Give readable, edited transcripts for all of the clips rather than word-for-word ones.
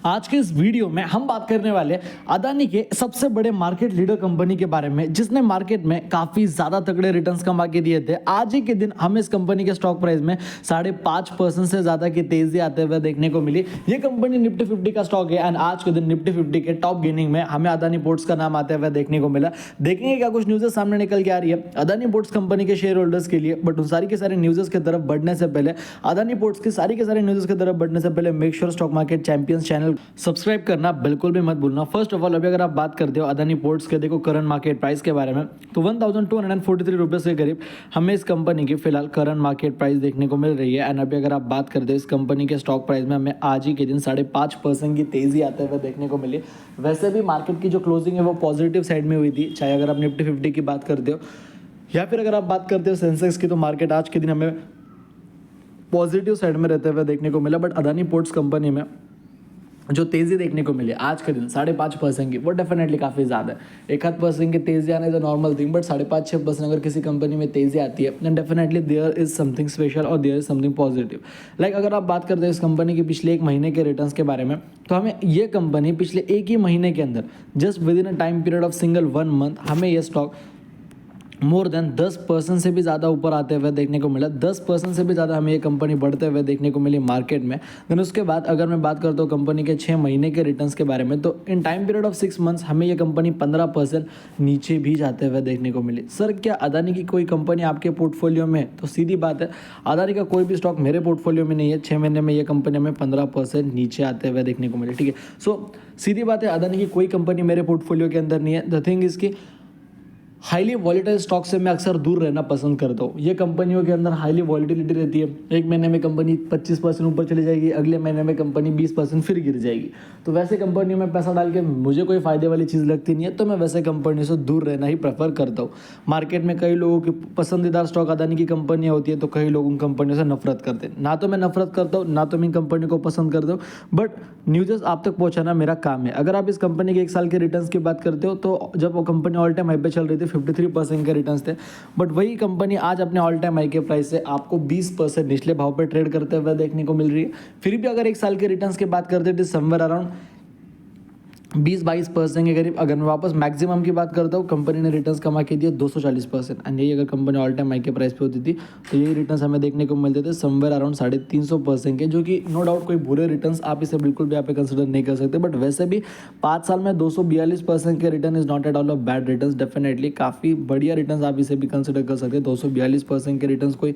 आज के इस वीडियो में हम बात करने वाले अदानी के सबसे बड़े मार्केट लीडर कंपनी के बारे में, जिसने मार्केट में काफी ज्यादा तगड़े रिटर्न्स कमा के दिए थे। आज ही के दिन हमें इस कंपनी के स्टॉक प्राइस में 5.5% से ज्यादा की तेजी आते हुए देखने को मिली। ये कंपनी निफ्टी 50 का स्टॉक है एंड आज के दिन निफ्टी 50 के टॉप गेनिंग में हमें अदानी पोर्ट्स का नाम आते हुए देखने को मिला। देखेंगे क्या कुछ न्यूज़ सामने निकल के आ रही है अदानी पोर्ट्स कंपनी के शेयर होल्डर्स के लिए। बट उन सारी के सारे न्यूज़ की तरफ बढ़ने से पहले, अदानी पोर्ट्स की सारी के सारे न्यूज़ की तरफ बढ़ने से पहले make sure stock market champions channel subscribe करना बिल्कुल भी मत भूलना। फर्स्ट ऑफ ऑल, अभी अगर आप बात करते हो अदानी पोर्ट्स के देखो करंट मार्केट प्राइस के बारे में, तो 1243 रुपीज़ के करीब हमें इस कंपनी की फिलहाल करंट मार्केट प्राइस देखने को मिल रही है। एंड अभी अगर आप बात करते हो इस कंपनी के स्टॉक प्राइस में हमें आज ही के दिन 5.5% की तेजी आते हुए देखने को मिली। वैसे भी मार्केट की जो क्लोजिंग है वो पॉजिटिव साइड में हुई थी, चाहे अगर आप निफ्टी 50 की बात करते हो या फिर अगर आप बात करते हो सेंसेक्स की, तो मार्केट आज के दिन हमें पॉजिटिव साइड में रहते हुए देखने को मिला। बट अदानी पोर्ट्स कंपनी में जो तेज़ी देखने को मिली आज के दिन 5.5% की, वो डेफिनेटली काफ़ी ज़्यादा है। 1-8% की तेज़ी आने is a normal thing, but 5.5-6% अगर किसी कंपनी में तेज़ी आती है then definitely there is something special और there is something positive. Like अगर आप बात करते हैं इस कंपनी के पिछले एक महीने के रिटर्न्स के बारे में, तो हमें ये कंपनी पिछले एक ही महीने के अंदर just with in a time period of single 1 month हमें ये स्टॉक मोर देन 10% से भी ज़्यादा ऊपर आते हुए देखने को मिला। 10% से भी ज़्यादा हमें ये कंपनी बढ़ते हुए देखने को मिली मार्केट में। देन उसके बाद अगर मैं बात करता हूँ कंपनी के 6 महीने के रिटर्न्स के बारे में, तो in time period of 6 months हमें ये कंपनी 15% नीचे भी जाते हुए देखने को मिली। सर, क्या अदानी की कोई कंपनी आपके पोर्टफोलियो में है? तो सीधी बात है, अदानी का कोई भी स्टॉक मेरे पोर्टफोलियो में नहीं है। 6 महीने में ये कंपनी हमें 15% नीचे आते हुए देखने को मिली। ठीक है, सो सीधी बात है, अदानी की कोई कंपनी मेरे पोर्टफोलियो के अंदर नहीं है। द थिंग इज की हाईली वॉलेटाइल स्टॉक से मैं अक्सर दूर रहना पसंद करता हूँ। ये कंपनियों के अंदर हाईली वॉलेटिलिटी रहती है। एक महीने में कंपनी 25% ऊपर चली जाएगी, अगले महीने में कंपनी 20% फिर गिर जाएगी। तो वैसे कंपनियों में पैसा डाल के मुझे कोई फायदे वाली चीज़ लगती नहीं है, तो मैं वैसे कंपनी से दूर रहना ही प्रेफर करता हूँ। मार्केट में कई लोगों की पसंदीदा स्टॉक अदानी की कंपनियाँ होती है, तो कई लोग उन कंपनियों से नफरत करते हैं। ना तो मैं नफरत करता हूँ, ना तो मैं इन कंपनी को पसंद करता हूँ, बट न्यूज़ आप तक पहुँचाना मेरा काम है। अगर आप इस कंपनी के 1 साल के रिटर्न्स की बात करते हो, तो जब वो कंपनी ऑल टाइम हाई पे चल रही थी 53% के रिटर्न्स थे, बट वही कंपनी आज अपने ऑल टाइम हाई के प्राइस से आपको 20% निचले भाव पर ट्रेड करते हुए देखने को मिल रही है। फिर भी अगर 1 साल के रिटर्न्स की बात करते थे समवेयर अराउंड 20-22% के करीब। अगर मैं वापस मैक्सिमम की बात करता हूँ, कंपनी ने रिटर्न्स कमा के दिए 240%। एंड यही अगर कंपनी ऑल टाइम हाई के प्राइस पे होती थी, तो यही रिटर्न्स हमें देखने को मिलते थे समवेयर अराउंड 350% के, जो कि नो डाउट कोई बुरे रिटर्न्स, आप इसे बिल्कुल भी यहाँ पे कंसिडर नहीं कर सकते। बट वैसे भी 5 साल में 242% के return is not at all of bad returns. Definitely काफ़ी बढ़िया रिटर्न्स आप इसे भी कंसिडर कर सकते हैं। 242% के रिटर्न्स कोई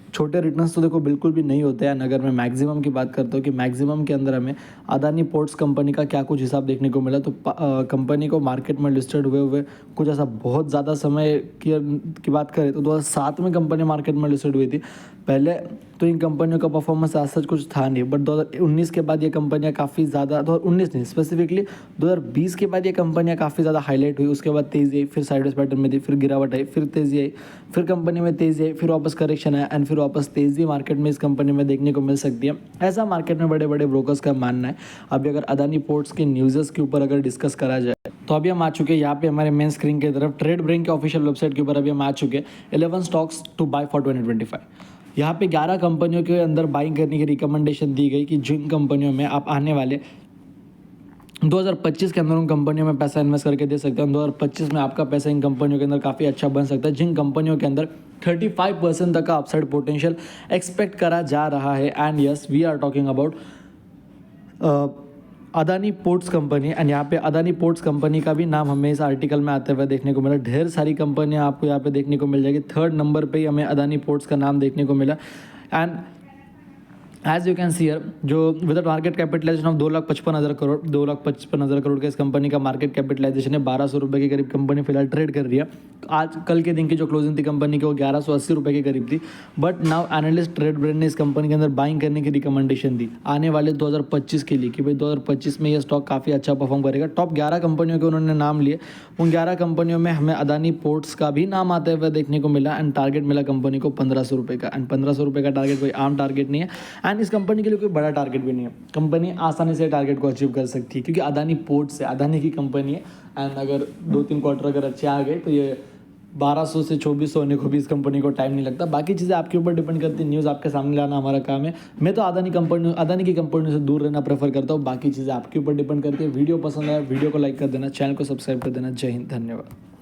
छोटे रिटर्न्स तो देखो बिल्कुल भी नहीं होते हैं। अगर मैं मैक्सिमम की बात करता हूँ कि मैक्सिमम के अंदर हमें अदानी पोर्ट्स कंपनी का क्या कुछ हिसाब देखने को मिला, तो कंपनी को मार्केट में लिस्टेड हुए कुछ ऐसा बहुत ज़्यादा समय की बात करें तो 2007 में कंपनी मार्केट में लिस्टेड हुई थी। पहले तो इन कंपनियों का परफॉर्मेंस आज सच कुछ था नहीं, बट 2019 के बाद ये कंपनियां काफ़ी ज़्यादा, 2019 नहीं स्पेसिफिकली 2020 के बाद ये कंपनियां काफ़ी ज़्यादा हाईलाइट हुई। उसके बाद तेज़ी आई, फिर साइडवेज पैटर्न में थी, फिर गिरावट आई, फिर तेज़ी आई, फिर कंपनी में तेज़ी आई, फिर वापस करेक्शन आया एंड फिर वापस तेज़ी मार्केट में इस कंपनी में देखने को मिल सकती है। ऐसा मार्केट में बड़े बड़े ब्रोकर्स का मानना है। अभी अगर अदानी पोर्ट्स के न्यूज़ के ऊपर अगर डिस्कस करा जाए, तो अभी हम आ चुके हैं यहाँ पे हमारे मेन स्क्रीन की तरफ ट्रेड ब्रेन के ऑफिशियल वेबसाइट के ऊपर। अभी हम आ चुके हैं 11 स्टॉक्स टू बाय फॉर 2025। यहाँ पे 11 कंपनियों के अंदर बाइंग करने की रिकमेंडेशन दी गई कि जिन कंपनियों में आप आने वाले 2025 के अंदर उन कंपनियों में पैसा इन्वेस्ट करके दे सकते हैं। 2025 में आपका पैसा इन कंपनियों के अंदर काफ़ी अच्छा बन सकता है, जिन कंपनियों के अंदर 35% तक का अपसाइड पोटेंशियल एक्सपेक्ट करा जा रहा है। And yes, we are talking about Adani ports company. And यहाँ पे अदानी पोर्ट्स कंपनी का भी नाम हमें इस आर्टिकल में आते हुए देखने को मिला। ढेर सारी कंपनियाँ आपको यहाँ पे देखने को मिल जाएगी। 3rd नंबर पे ही हमें अदानी पोर्ट्स का नाम देखने को मिला। And as you can see here, जो with market capitalization of 2,55,000 crore, 2,55,000 crore के इस कंपनी का मार्केट कैपिटलाइजेशन है। 1200 रुपये के करीब कंपनी फिलहाल ट्रेड कर रही है। आज कल के दिन की जो क्लोजिंग थी कंपनी की वो 1180 रुपये के करीब थी। But now analyst trade brain ने इस कंपनी के अंदर बाइंग करने की रिकमेंडेशन दी आने वाले 2025 के लिए, कि भाई 2025 में ये स्टॉक काफ़ी अच्छा परफॉर्म करेगा। टॉप 11 कंपनियों के उन्होंने नाम लिए। उन 11 कंपनियों में हमें अदानी पोर्ट्स का भी नाम आते हुए देखने को मिला। एंड टारगेट मिला कंपनी को 1500 रुपये का। एंड 1500 रुपये का टारगेट कोई आम टारगेट नहीं है, एंड इस कंपनी के लिए कोई बड़ा टारगेट भी नहीं है। कंपनी आसानी से टारगेट को अचीव कर सकती है, क्योंकि अदानी पोर्ट्स है, अदानी की कंपनी है। एंड अगर 2-3 क्वार्टर अगर अच्छे आ गए तो ये 1200 से 2400 होने को भी इस कंपनी को टाइम नहीं लगता। बाकी चीज़ें आपके ऊपर डिपेंड करती है, न्यूज़ आपके सामने लाना हमारा काम है। मैं तो अदानी की कंपनी से दूर रहना प्रेफर करता हूँ। बाकी चीज़ें आपके ऊपर डिपेंड करती है। वीडियो पसंद आया वीडियो को लाइक कर देना, चैनल को सब्सक्राइब कर देना। जय हिंद, धन्यवाद।